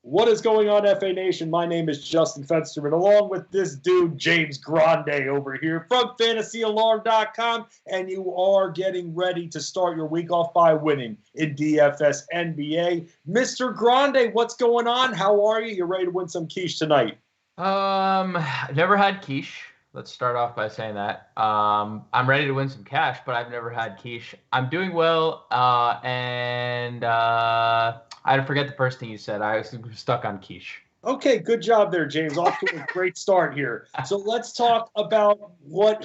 What is going on, FA Nation? My name is Justin Fensterman, along with this dude, James Grande, over here from FantasyAlarm.com, and you are getting ready to start your week off by winning in DFS NBA. Mr. Grande, what's going on? How are you? You ready to win some quiche tonight? I've never had quiche. Let's start off by saying that. I'm ready to win some cash, but I've never had quiche. I'm doing well, I forget the first thing you said. I was stuck on quiche. Okay, good job there, James. Off to a great start here. So let's talk about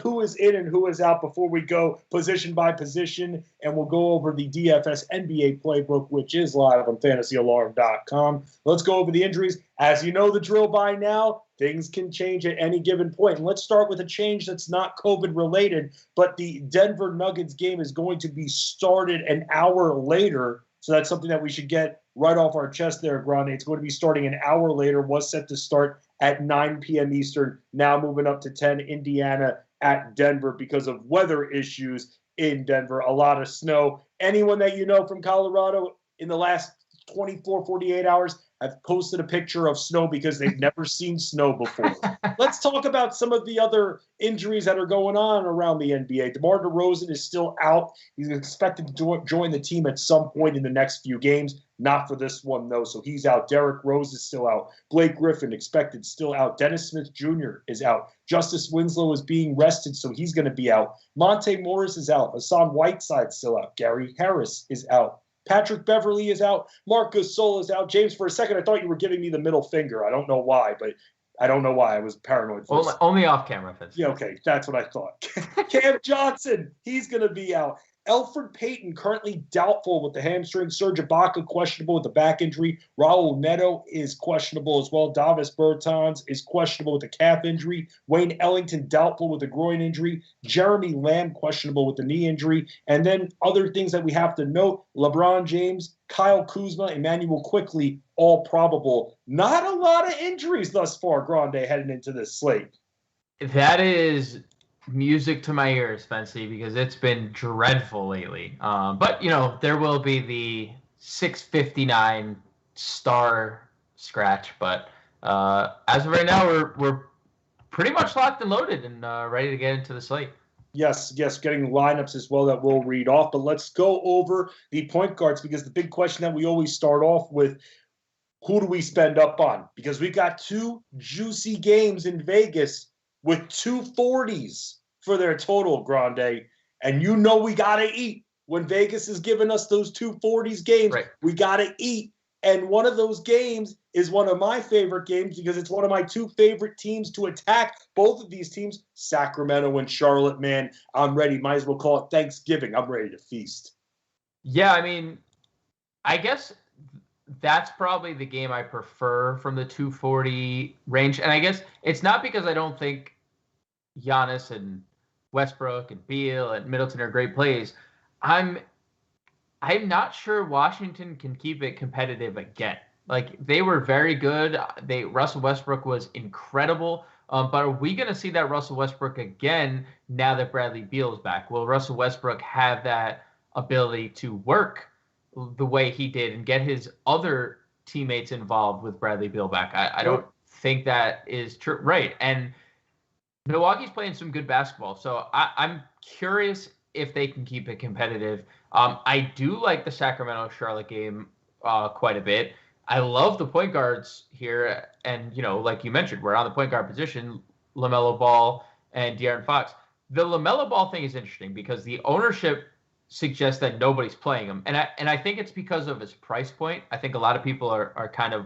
who is in and who is out before we go position by position, and we'll go over the DFS NBA playbook, which is live on FantasyAlarm.com. Let's go over the injuries. As you know the drill by now, things can change at any given point. And let's start with a change that's not COVID-related, but the Denver Nuggets game is going to be started an hour later. So that's something that we should get right off our chest there, Grande. It's going to be starting an hour later. Was set to start at 9 p.m. Eastern. Now moving up to 10, Indiana at Denver because of weather issues in Denver. A lot of snow. Anyone that you know from Colorado in the last 24, 48 hours have posted a picture of snow because they've never seen snow before. Let's talk about some of the other injuries that are going on around the NBA. DeMar DeRozan is still out. He's expected to join the team at some point in the next few games. Not for this one, though, so he's out. Derrick Rose is still out. Blake Griffin expected still out. Dennis Smith Jr. is out. Justice Winslow is being rested, so he's going to be out. Monte Morris is out. Hassan Whiteside's still out. Gary Harris is out. Patrick Beverly is out. Marc Gasol is out. James, for a second, I thought you were giving me the middle finger. I don't know why, but I don't know why. I was paranoid. Only off camera. Yeah, okay. That's what I thought. Cam Johnson, he's going to be out. Elfrid Payton currently doubtful with the hamstring. Serge Ibaka questionable with the back injury. Raul Neto is questionable as well. Davis Bertans is questionable with the calf injury. Wayne Ellington doubtful with the groin injury. Jeremy Lamb questionable with the knee injury. And then other things that we have to note, LeBron James, Kyle Kuzma, Emmanuel Quickley, all probable. Not a lot of injuries thus far, Grande, heading into this slate. That is music to my ears, Fancy, because it's been dreadful lately. But, there will be the 659 star scratch. But as of right now, we're pretty much locked and loaded and ready to get into the slate. Yes, getting lineups as well that we'll read off. But let's go over the point guards because the big question that we always start off with, who do we spend up on? Because we've got two juicy games in Vegas with 240s for their total, Grande. And you know we got to eat. When Vegas is giving us those 240s games, right, we got to eat. And one of those games is one of my favorite games because it's one of my two favorite teams to attack. Both of these teams, Sacramento and Charlotte, man, I'm ready. Might as well call it Thanksgiving. I'm ready to feast. Yeah, I guess that's probably the game I prefer from the 240 range. And I guess it's not because I don't think Giannis and Westbrook and Beal and Middleton are great plays. I'm not sure Washington can keep it competitive again. Like, they were very good. Russell Westbrook was incredible. But are we going to see that Russell Westbrook again now that Bradley Beal is back? Will Russell Westbrook have that ability to work the way he did and get his other teammates involved with Bradley Beal back? I don't think that is true. Right. And Milwaukee's playing some good basketball. So I'm curious if they can keep it competitive. I do like the Sacramento-Charlotte game quite a bit. I love the point guards here. And, like you mentioned, we're on the point guard position, Lamella Ball and De'Aaron Fox. The Lamella Ball thing is interesting because the ownership suggests that nobody's playing him. And I think it's because of his price point. I think a lot of people are kind of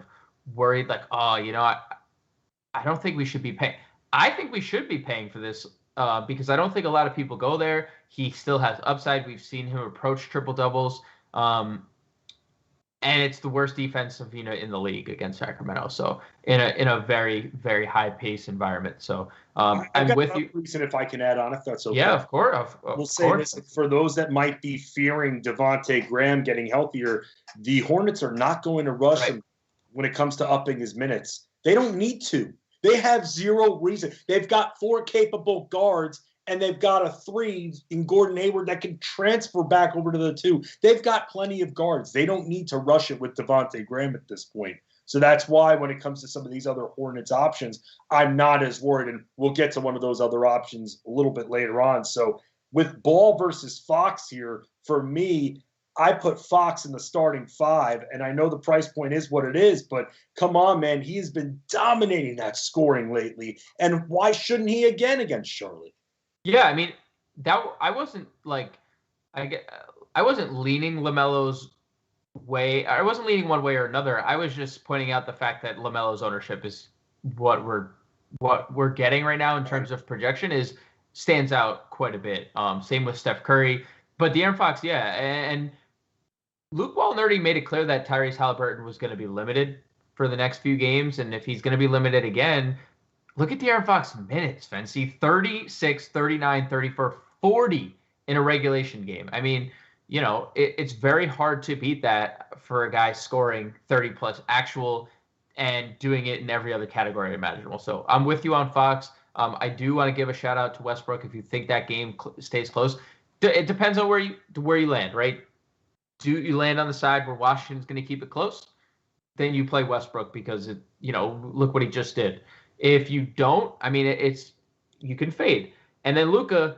worried, like, I don't think we should be paying. I think we should be paying for this because I don't think a lot of people go there. He still has upside. We've seen him approach triple doubles. And it's the worst defensive unit in the league against Sacramento. So in a very, very high pace environment. So I'm with you. Reason if I can add on, if that's okay. Yeah, of course. We'll say this for those that might be fearing Devontae Graham getting healthier. The Hornets are not going to rush him when it comes to upping his minutes. They don't need to. They have zero reason. They've got 4 capable guards, and they've got a 3 in Gordon Hayward that can transfer back over to the 2. They've got plenty of guards. They don't need to rush it with Devontae Graham at this point. So that's why when it comes to some of these other Hornets options, I'm not as worried. And we'll get to one of those other options a little bit later on. So with Ball versus Fox here, for me, I put Fox in the starting five, and I know the price point is what it is, but come on, man, he's been dominating that scoring lately, and why shouldn't he again against Charlotte? Yeah, I mean, that I wasn't like, I wasn't leaning LaMelo's way. I wasn't leaning one way or another. I was just pointing out the fact that LaMelo's ownership is what we're getting right now in terms of projection is stands out quite a bit. Same with Steph Curry, but De'Aaron Fox, yeah, and Luke Walnerdy made it clear that Tyrese Halliburton was going to be limited for the next few games. And if he's going to be limited again, look at De'Aaron Fox minutes, Fancy. 36, 39, 34, 40 in a regulation game. I mean, it's very hard to beat that for a guy scoring 30-plus actual and doing it in every other category imaginable. So I'm with you on Fox. I do want to give a shout-out to Westbrook if you think that game stays close. It depends on where you land, right? Do you land on the side where Washington's going to keep it close? Then you play Westbrook because look what he just did. If you don't, I mean, you can fade. And then Luka,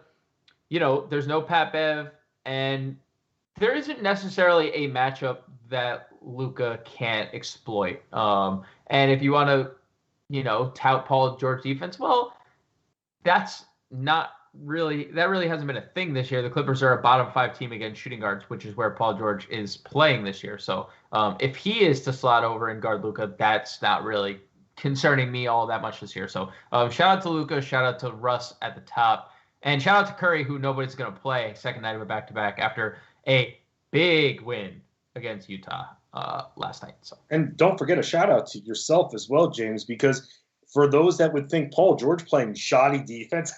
there's no Pat Bev, and there isn't necessarily a matchup that Luka can't exploit. And if you want to, tout Paul George defense, well, that really hasn't been a thing this year. The Clippers are a bottom 5 team against shooting guards, which is where Paul George is playing this year. So if he is to slot over and guard Luka, that's not really concerning me all that much this year. So shout out to Luka, shout out to Russ at the top, and shout out to Curry, who nobody's going to play second night of a back-to-back after a big win against Utah last night. So, and don't forget a shout out to yourself as well, James, because for those that would think Paul George playing shoddy defense,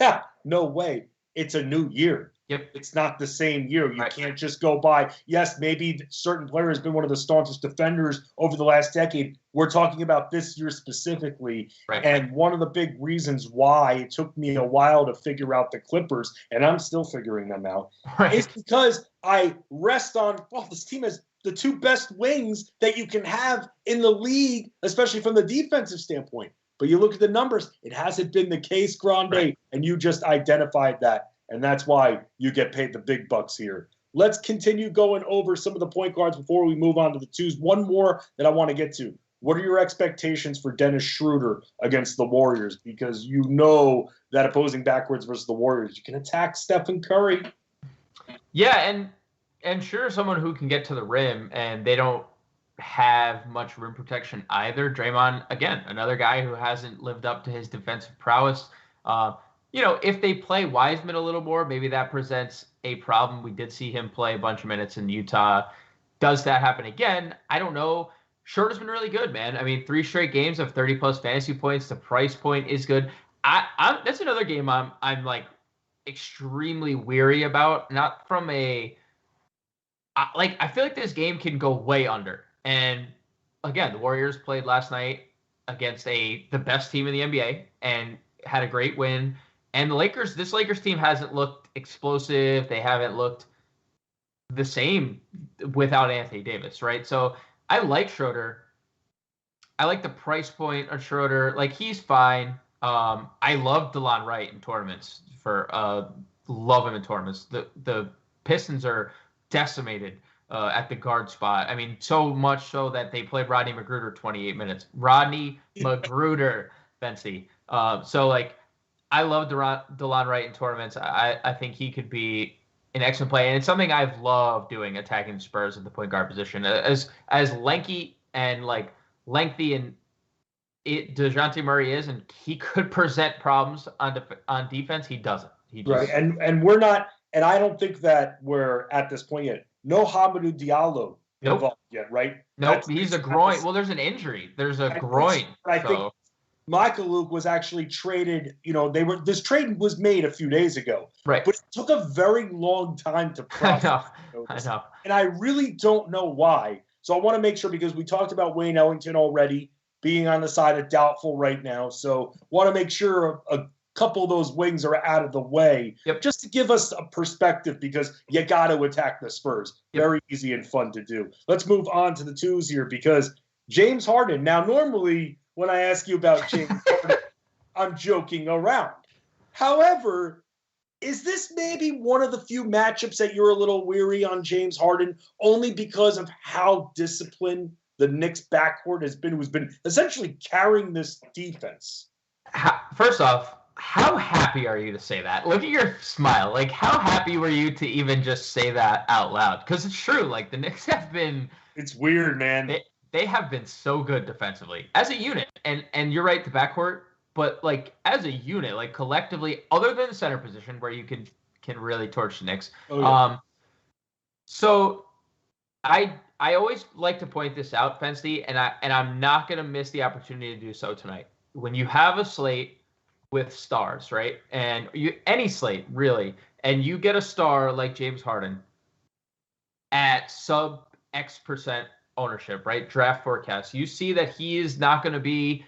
no way. It's a new year. Yep. It's not the same year. You can't just go by. Yes, maybe certain player has been one of the staunchest defenders over the last decade. We're talking about this year specifically. Right. And one of the big reasons why it took me a while to figure out the Clippers, and I'm still figuring them out, is because I rest on, this team has the 2 best wings that you can have in the league, especially from the defensive standpoint. But you look at the numbers, it hasn't been the case, Grande, and you just identified that. And that's why you get paid the big bucks here. Let's continue going over some of the point guards before we move on to the twos. One more that I want to get to. What are your expectations for Dennis Schroeder against the Warriors? Because you know that opposing backwards versus the Warriors, you can attack Stephen Curry. Yeah, and sure, someone who can get to the rim, and they don't have much rim protection either. Draymond, again, another guy who hasn't lived up to his defensive prowess. If they play Wiseman a little more, maybe that presents a problem. We did see him play a bunch of minutes in Utah. Does that happen again? I don't know. Schroeder's been really good, man. I mean, 3 straight games of 30-plus fantasy points. The price point is good. That's another game I'm like extremely weary about. Not from I feel like this game can go way under. And again, the Warriors played last night against the best team in the NBA and had a great win. And this Lakers team hasn't looked explosive. They haven't looked the same without Anthony Davis, right? So I like Schroeder. I like the price point of Schroeder. Like, he's fine. I love DeLon Wright in tournaments. Love him in tournaments. The Pistons are decimated at the guard spot. I mean, so much so that they played Rodney McGruder 28 minutes. Rodney McGruder, Fancy. I love DeLon Wright in tournaments. I think he could be an excellent play, and it's something I've loved doing, attacking the Spurs at the point guard position. As lanky and lengthy and DeJounte Murray is, and he could present problems on defense. He doesn't. Right, and we're not, and I don't think that we're at this point yet. No Hamidou Diallo involved yet, right? Nope, he's a groin. Well, there's an injury. There's a groin. I think Michael Luke was actually traded. This trade was made a few days ago, right? But it took a very long time to process. I know, and I really don't know why. So I want to make sure, because we talked about Wayne Ellington already being on the side of doubtful right now. So want to make sure a couple of those wings are out of the way, just to give us a perspective, because you got to attack the Spurs. Very easy and fun to do. Let's move on to the twos here, because James Harden. Now, normally when I ask you about James Harden, I'm joking around. However, is this maybe one of the few matchups that you're a little weary on James Harden only because of how disciplined the Knicks backcourt has been, who's been essentially carrying this defense? First off, how happy are you to say that? Look at your smile. Like, how happy were you to even just say that out loud? Because it's true. Like, the Knicks have been... It's weird, man. They have been so good defensively as a unit. And you're right, the backcourt. But, like, as a unit, like, collectively, other than the center position where you can really torch the Knicks. Oh, yeah. So I always like to point this out, Fensty, and I'm not going to miss the opportunity to do so tonight. When you have a slate with stars, right? And any slate, really, and you get a star like James Harden at sub X% ownership, right? Draft forecast. You see that he is not going to be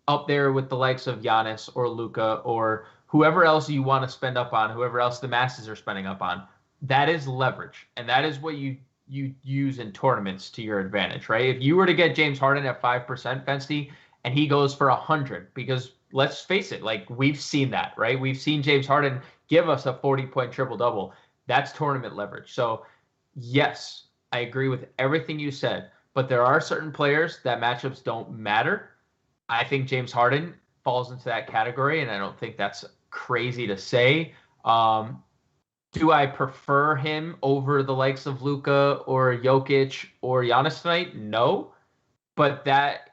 up there with the likes of Giannis or Luka or whoever else you want to spend up on, whoever else the masses are spending up on. That is leverage, and that is what you use in tournaments to your advantage, right? If you were to get James Harden at 5%, Fensty, and he goes for 100, because let's face it, like, we've seen that, right? We've seen James Harden give us a 40-point triple-double. That's tournament leverage. So, yes, I agree with everything you said, but there are certain players that matchups don't matter. I think James Harden falls into that category, and I don't think that's crazy to say. Do I prefer him over the likes of Luka or Jokic or Giannis tonight? No, but that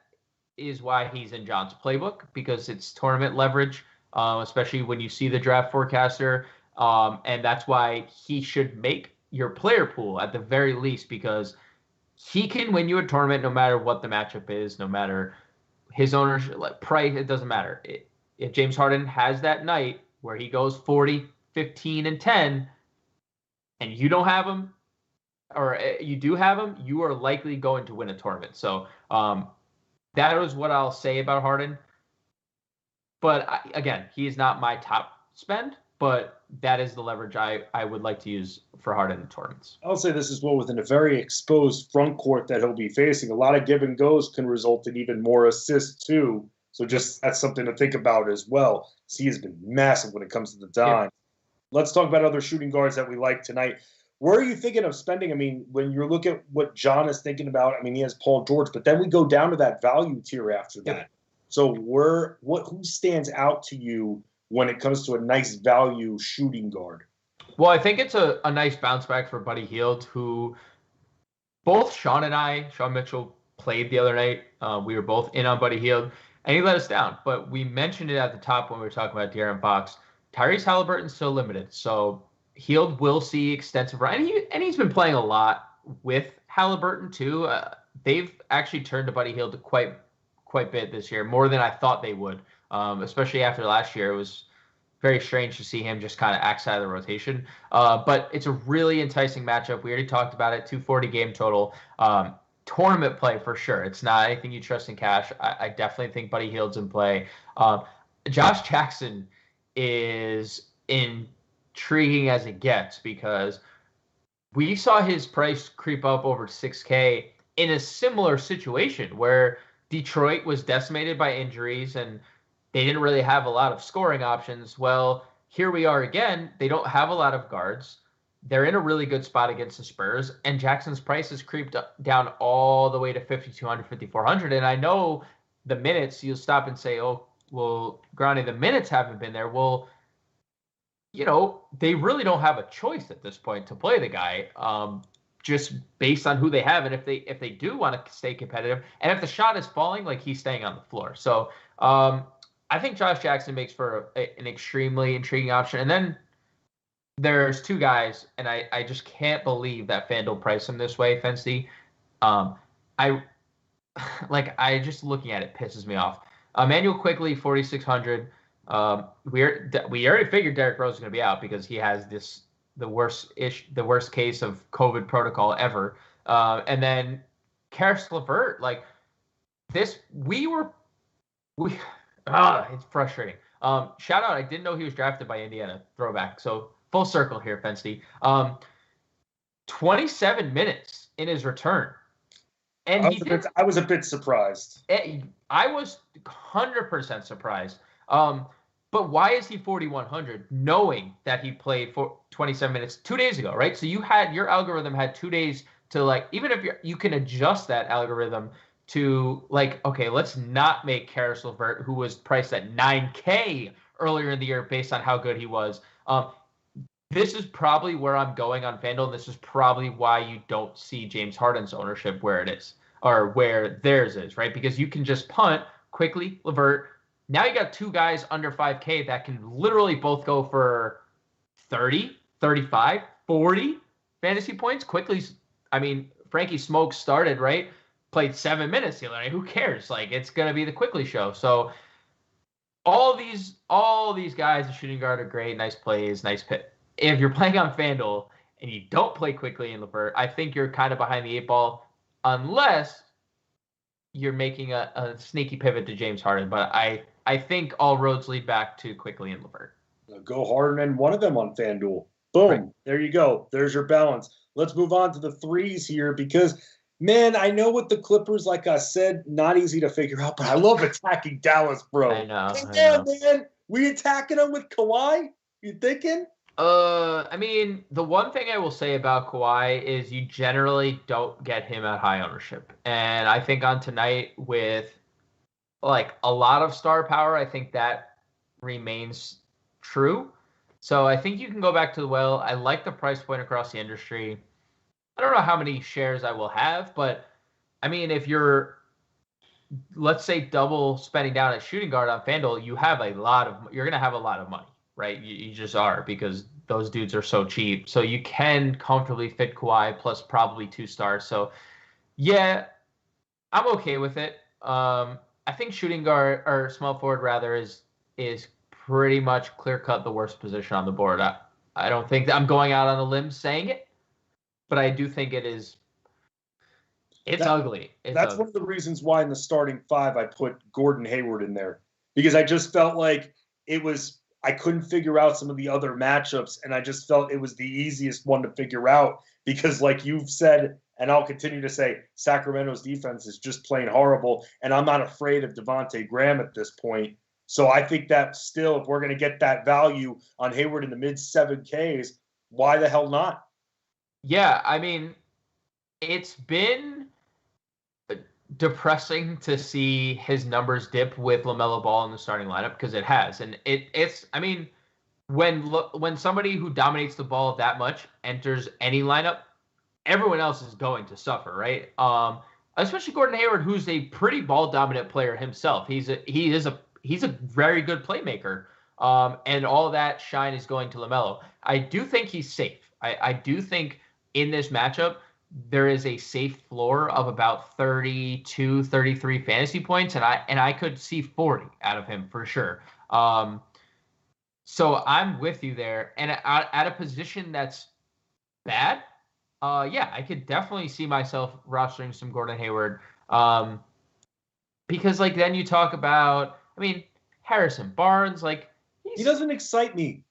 is why he's in John's playbook, because it's tournament leverage, especially when you see the draft forecaster, and that's why he should make your player pool at the very least, because he can win you a tournament no matter what the matchup is, no matter his ownership, like price, it doesn't matter. If James Harden has that night where he goes 40, 15, and 10, and you don't have him, or you do have him, you are likely going to win a tournament. So that is what I'll say about Harden. But again, he is not my top spend, but that is the leverage I would like to use for Harden in tournaments. I'll say this as well, within a very exposed front court that he'll be facing. A lot of give and goes can result in even more assists too. So just that's something to think about as well. He has been massive when it comes to the dime. Yeah. Let's talk about other shooting guards that we like tonight. Where are you thinking of spending? I mean, when you look at what John is thinking about, I mean, he has Paul George, but then we go down to that value tier after that. Yeah. So who stands out to you when it comes to a nice value shooting guard? Well, I think it's a nice bounce back for Buddy Hield, who both Sean Mitchell played the other night. We were both in on Buddy Hield, and he let us down. But we mentioned it at the top when we were talking about De'Aaron Fox. Tyrese Halliburton's still limited, so Hield will see extensive run. And he's been playing a lot with Halliburton, too. They've actually turned to Buddy Hield quite a bit this year, more than I thought they would, especially after last year. It was very strange to see him just kind of axe out of the rotation. But it's a really enticing matchup. We already talked about it, 240 game total. Tournament play for sure. It's not anything you trust in cash. I definitely think Buddy Hield's in play. Josh Jackson is intriguing as it gets, because we saw his price creep up over 6K in a similar situation where Detroit was decimated by injuries and they didn't really have a lot of scoring options. Well, here we are again. They don't have a lot of guards. They're in a really good spot against the Spurs, and Jackson's price has creeped down all the way to 5,200, 5,400. And I know the minutes, you'll stop and say, oh, well, Grande, the minutes haven't been there. Well, you know, they really don't have a choice at this point to play the guy, just based on who they have. And if they do want to stay competitive, and if the shot is falling, like, he's staying on the floor. So I think Josh Jackson makes for an extremely intriguing option. And then there's two guys, and I just can't believe that FanDuel priced him this way, Fensty. I just looking at it pisses me off. Emmanuel Quickly, 4,600. We already figured Derrick Rose is going to be out because he has the worst case of COVID protocol ever. And then Karis LeVert, like this, it's frustrating. Shout out, I didn't know he was drafted by Indiana. Throwback. So full circle here, Fensty. 27 minutes in his return. And I was a bit surprised. I was 100% surprised. But why is he 4,100 knowing that he played for 27 minutes 2 days ago, right? So your algorithm had 2 days to, like, even if you can adjust that algorithm to, like, okay, let's not make Karis LeVert, who was priced at $9K earlier in the year based on how good he was. This is probably where I'm going on FanDuel, and this is probably why you don't see James Harden's ownership where it is, or where theirs is, right? Because you can just punt quickly, LeVert. Now you got two guys under 5K that can literally both go for 30, 35, 40 fantasy points. Quickly, I mean, Frankie Smokes started, right? Played 7 minutes the other night. Who cares? Like, it's going to be the Quickly show. So all these guys, the shooting guard, are great. Nice plays, nice pit. If you're playing on FanDuel and you don't play Quickly and LeVert, I think you're kind of behind the 8 ball, unless you're making a sneaky pivot to James Harden. But I think all roads lead back to Quickly and LeVert. Go Harden and one of them on FanDuel. Boom. Right. There you go. There's your balance. Let's move on to the threes here because, man, I know with the Clippers, like I said, not easy to figure out, but I love attacking Dallas, bro. I know. Man. We attacking them with Kawhi? You thinking? I mean, the one thing I will say about Kawhi is you generally don't get him at high ownership. And I think on tonight with, like, a lot of star power, I think that remains true. So I think you can go back to the well. I like the price point across the industry. I don't know how many shares I will have, but I mean, if you're, let's say, double spending down at shooting guard on FanDuel, you're going to have a lot of money, right? You just are, because those dudes are so cheap. So you can comfortably fit Kawhi plus probably 2 stars. So yeah, I'm okay with it. I think shooting guard, or small forward rather, is pretty much clear cut the worst position on the board. I don't think that I'm going out on a limb saying it, but I do think it is. It's ugly. That's one of the reasons why in the starting 5 I put Gordon Hayward in there, because I just felt like I couldn't figure out some of the other matchups, and I just felt it was the easiest one to figure out because, like you've said, and I'll continue to say, Sacramento's defense is just plain horrible, and I'm not afraid of Devontae Graham at this point. So I think that still, if we're going to get that value on Hayward in the mid 7Ks, why the hell not? Yeah, I mean, it's been depressing to see his numbers dip with Lamella Ball in the starting lineup, because it has. And it's I mean, when somebody who dominates the ball that much enters any lineup, everyone else is going to suffer, right? Especially Gordon Hayward, who's a pretty ball dominant player himself. He's a very good playmaker. And all that shine is going to LaMelo. I do think he's safe. I do think in this matchup, there is a safe floor of about 32, 33 fantasy points, and I could see 40 out of him for sure. So I'm with you there. And at a position that's bad, yeah, I could definitely see myself rostering some Gordon Hayward. Because, like, then you talk about, I mean, Harrison Barnes, like, he doesn't excite me.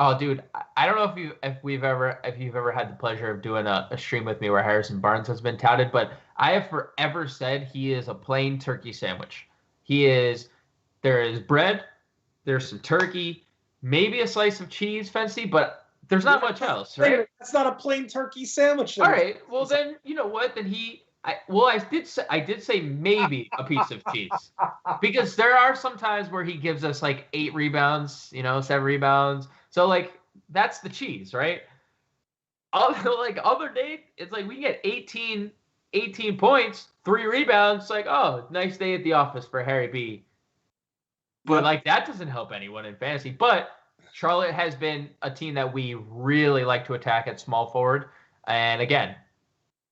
Oh, dude, I don't know if you've ever had the pleasure of doing a stream with me where Harrison Barnes has been touted, but I have forever said he is a plain turkey sandwich. There is bread, there's some turkey, maybe a slice of cheese, fancy, but there's not much else, right? That's not a plain turkey sandwich. All right, well then, you know what? Then I did say maybe a piece of cheese, because there are some times where he gives us like 8 rebounds, 7 rebounds. So, like, that's the cheese, right? Other day, it's like we get 18 points, 3 rebounds. It's like, oh, nice day at the office for Harry B. But, like, that doesn't help anyone in fantasy. But Charlotte has been a team that we really like to attack at small forward. And, again,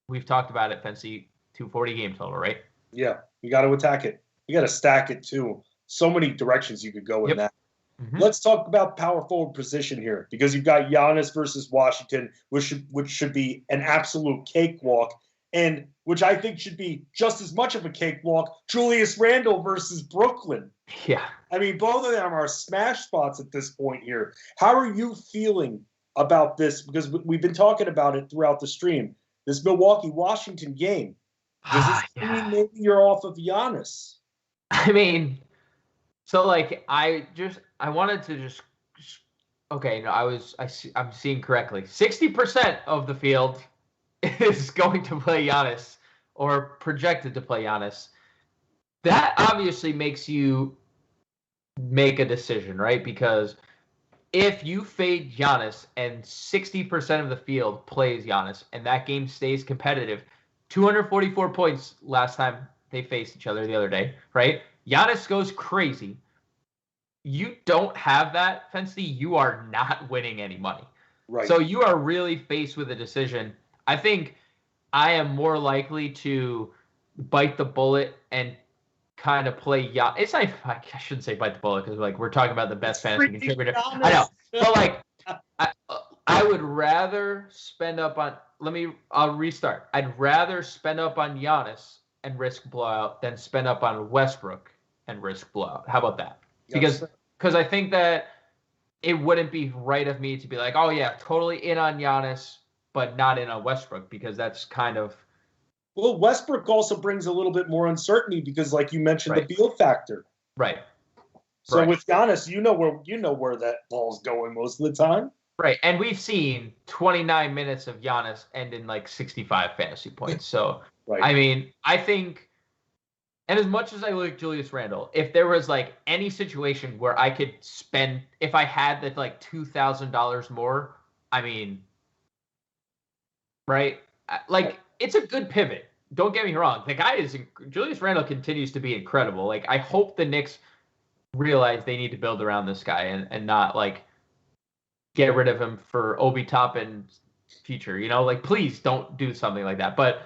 we've talked about it, fancy 240 game total, right? Yeah, you got to attack it. You got to stack it, too. So many directions you could go in that. Mm-hmm. Let's talk about power forward position here, because you've got Giannis versus Washington, which should be an absolute cakewalk, and which I think should be just as much of a cakewalk, Julius Randle versus Brooklyn. Yeah. I mean, both of them are smash spots at this point here. How are you feeling about this? Because we've been talking about it throughout the stream. This Milwaukee-Washington game. Does this mean maybe you're off of Giannis? I mean, so like I wanted to just okay. No, I'm seeing correctly. 60% of the field is going to play Giannis or projected to play Giannis. That obviously makes you make a decision, right? Because if you fade Giannis and 60% of the field plays Giannis and that game stays competitive, 244 points last time they faced each other the other day, right? Giannis goes crazy. You don't have that, Fensty, you are not winning any money. Right. So you are really faced with a decision. I think I am more likely to bite the bullet and kind of play Giannis. It's not, I shouldn't say bite the bullet because like we're talking about the best fantasy contributor. I know, but like I would rather spend up on. I'll restart. I'd rather spend up on Giannis and risk blowout than spend up on Westbrook and risk blowout. How about that? Because I think that it wouldn't be right of me to be like, oh yeah, totally in on Giannis, but not in on Westbrook because that's kind of. Well, Westbrook also brings a little bit more uncertainty because, like you mentioned, the Beal factor. Right. So with Giannis, you know where that ball's going most of the time. Right, and we've seen 29 minutes of Giannis end in like 65 fantasy points. So, I mean, I think, and as much as I like Julius Randle, if there was like any situation where I could spend, if I had that like $2,000 more, I mean, right? Like, it's a good pivot. Don't get me wrong. The guy Julius Randle continues to be incredible. Like, I hope the Knicks realize they need to build around this guy and not like get rid of him for Obi Toppin's future. You know, like please don't do something like that. But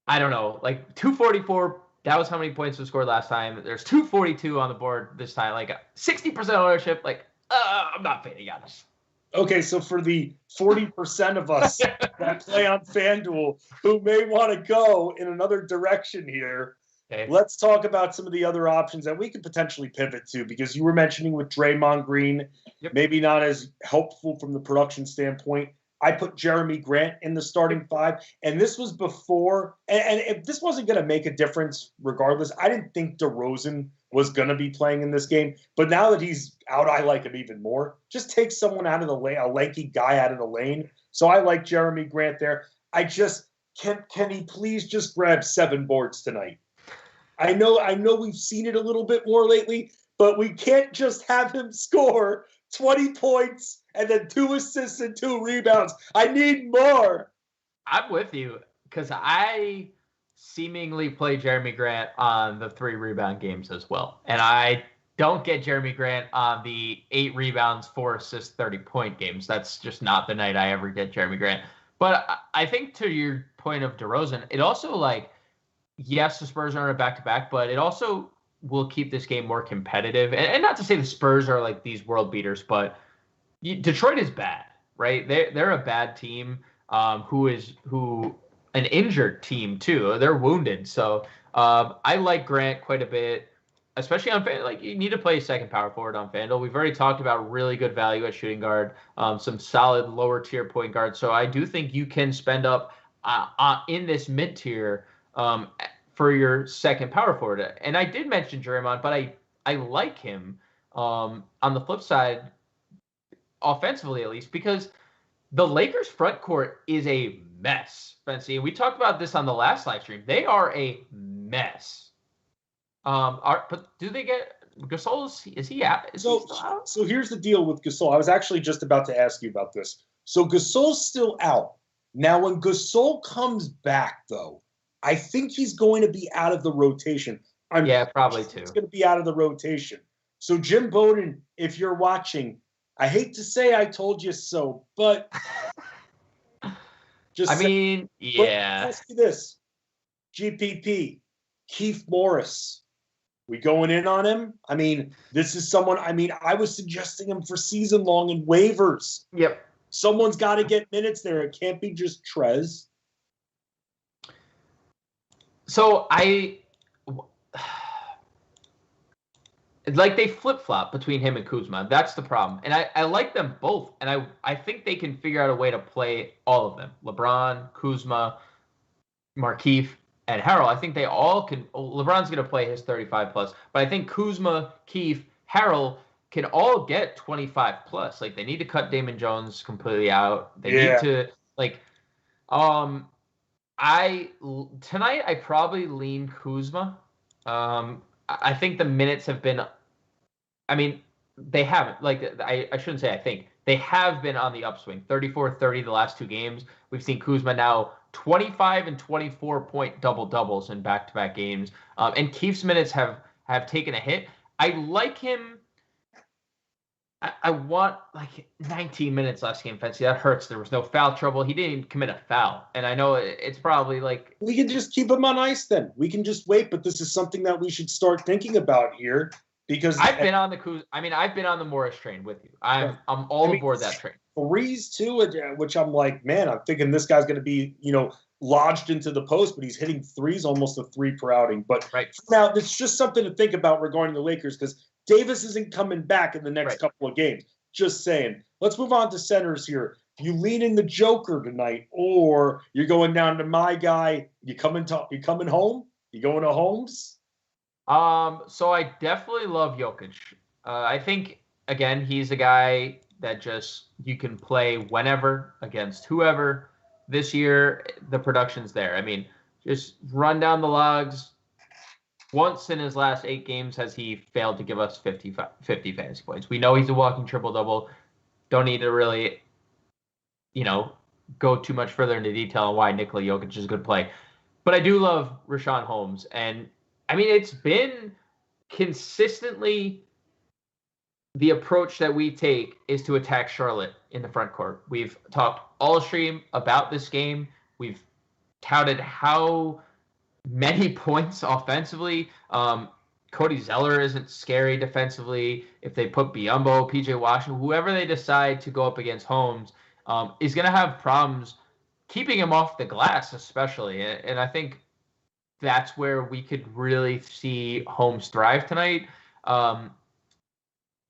I don't know, like 244. That was how many points was scored last time. There's 242 on the board this time. Like 60% ownership. Like I'm not fading Giannis. Okay, so for the 40% of us that play on FanDuel who may want to go in another direction here, let's talk about some of the other options that we could potentially pivot to because you were mentioning with Draymond Green, maybe not as helpful from the production standpoint. I put Jeremy Grant in the starting five, and this was before, and if this wasn't going to make a difference regardless, I didn't think DeRozan was going to be playing in this game. But now that he's out, I like him even more. Just take someone out of the lane, a lanky guy out of the lane. So I like Jeremy Grant there. I just, can he please just grab 7 boards tonight? I know we've seen it a little bit more lately, but we can't just have him score 20 points and then 2 assists and 2 rebounds. I need more. I'm with you because I seemingly play Jeremy Grant on the 3 rebound games as well. And I don't get Jeremy Grant on the 8 rebounds, 4 assists, 30-point games. That's just not the night I ever get Jeremy Grant. But I think to your point of DeRozan, it also like, yes, the Spurs are in a back-to-back, but it also will keep this game more competitive. And not to say the Spurs are like these world beaters, but Detroit is bad, right? They're a bad team who an injured team too. They're wounded. So I like Grant quite a bit, especially on FanDuel. Like you need to play second power forward on FanDuel. We've already talked about really good value at shooting guard, some solid lower tier point guard. So I do think you can spend up in this mid tier for your second power forward. And I did mention Draymond, but I like him on the flip side, offensively at least, because the Lakers front court is a mess, Fancy. We talked about this on the last live stream. They are a mess. But do they get Gasol? Is he out? So here's the deal with Gasol. I was actually just about to ask you about this. So Gasol's still out. Now, when Gasol comes back, though, I think he's going to be out of the rotation. Probably too. He's going to be out of the rotation. So Jim Bowden, if you're watching, I hate to say I told you so, but just ask you this. GPP, Keith Morris. We going in on him? I mean, this is someone, I was suggesting him for season long in waivers. Yep. Someone's got to get minutes there. It can't be just Trez. So like they flip-flop between him and Kuzma. That's the problem. And I like them both. And I think they can figure out a way to play all of them. LeBron, Kuzma, Markieff. and Harrell. I think they all can. LeBron's going to play his 35 plus, but I think Kuzma, Keith, Harrell can all get 25 plus. Like they need to cut Damon Jones completely out. They need to like. Tonight I probably lean Kuzma. I think the minutes have been. I mean, they haven't. Like I shouldn't say I think. They have been on the upswing. 34-30 the last 2 games. We've seen Kuzma now 25 and 24-point double-doubles in back-to-back games. And Keith's minutes have taken a hit. I like him. I want like 19 minutes last game, Fancy. That hurts. There was no foul trouble. He didn't even commit a foul. And I know it's probably like... We can just keep him on ice then. We can just wait, but this is something that we should start thinking about here. Because I've been on the Morris train with you. I'm all aboard that train. Threes too, which I'm like, man, I'm thinking this guy's going to be, lodged into the post, but he's hitting threes, almost a 3 per outing. But now it's just something to think about regarding the Lakers because Davis isn't coming back in the next couple of games. Just saying. Let's move on to centers here. You lean in the Joker tonight, or you're going down to my guy. You coming home? You going to Holmes? So I definitely love Jokic. I think again he's a guy that just you can play whenever against whoever. This year the production's there. I mean, just run down the logs. Once in his last 8 games has he failed to give us 50 fantasy points. We know he's a walking triple-double. Don't need to really, go too much further into detail on why Nikola Jokic is a good play. But I do love Richaun Holmes. And, I mean, it's been consistently the approach that we take is to attack Charlotte in the front court. We've talked all stream about this game. We've touted how many points offensively. Cody Zeller isn't scary defensively. If they put Biyombo, PJ Washington, whoever they decide to go up against Holmes, is going to have problems keeping him off the glass, especially. And I think that's where we could really see Holmes thrive tonight.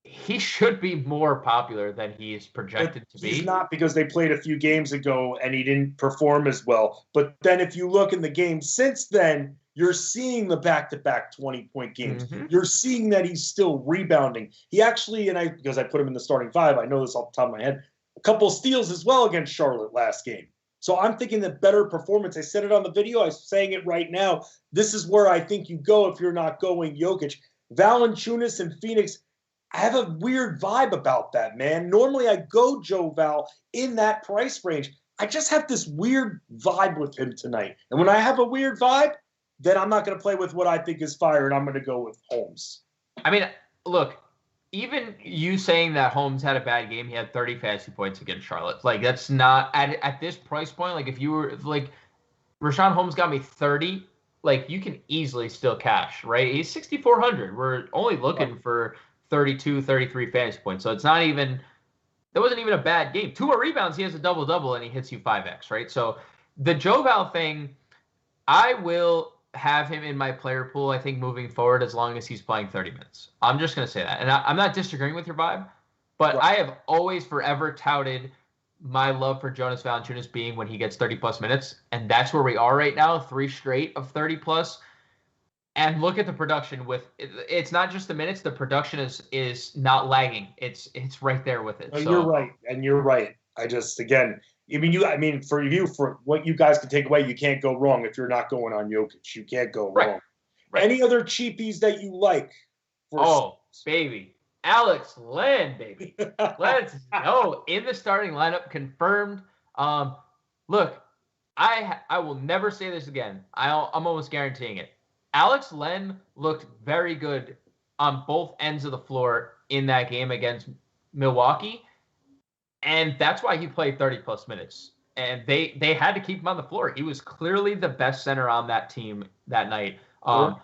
He should be more popular than he is projected to be. He's not, because they played a few games ago and he didn't perform as well. But then if you look in the game since then, you're seeing the back-to-back 20-point games. Mm-hmm. You're seeing that he's still rebounding. He actually, because I put him in the starting 5, I know this off the top of my head, a couple steals as well against Charlotte last game. So I'm thinking that better performance. I said it on the video. I'm saying it right now. This is where I think you go if you're not going Jokic. Valanciunas and Phoenix, I have a weird vibe about that, man. Normally I go Joe Val in that price range. I just have this weird vibe with him tonight. And when I have a weird vibe, then I'm not going to play with what I think is fire, and I'm going to go with Holmes. I mean, look, even you saying that Holmes had a bad game, he had 30 fantasy points against Charlotte. Like, that's not at this price point. Like, if you were like, Richaun Holmes got me 30, like, you can easily still cash, right? He's 6,400. We're only looking for 32, 33 fantasy points. So it's not even, that wasn't even a bad game. 2 more rebounds, he has a double-double, and he hits you 5x, right? So the Joe Val thing, I will have him in my player pool, I think, moving forward, as long as he's playing 30 minutes. I'm just going to say that. And I'm not disagreeing with your vibe, but I have always forever touted my love for Jonas Valanciunas being when he gets 30-plus minutes, and that's where we are right now, 3 straight of 30-plus. And look at the production with it's not just the minutes, the production is not lagging. It's right there with it. No, so. You're right, and you're right. I just, again, for what you guys can take away, you can't go wrong if you're not going on Jokic. You can't go wrong. Right. Any other cheapies that you like? Baby. Alex Len, baby. Let's go. In the starting lineup, confirmed. Look, I will never say this again. I'm almost guaranteeing it. Alex Len looked very good on both ends of the floor in that game against Milwaukee. And that's why he played 30-plus minutes. And they had to keep him on the floor. He was clearly the best center on that team that night.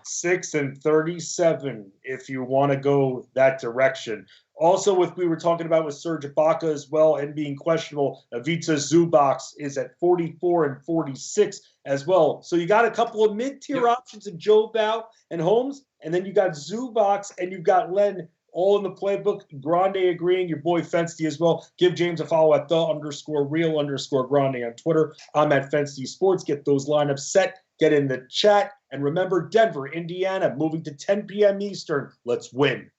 6 and 37, if you want to go that direction. Also, we were talking about with Serge Ibaka as well and being questionable, Ivica Zubac is at 44 and 46 as well. So you got a couple of mid-tier options in Joe Val and Holmes, and then you got Zubac and you've got Len all in the playbook. Grande agreeing, your boy Fensty as well. Give James a follow at _real_Grande on Twitter. I'm at Fensty Sports. Get those lineups set Get in the chat. And remember, Denver, Indiana, moving to 10 p.m. Eastern. Let's win.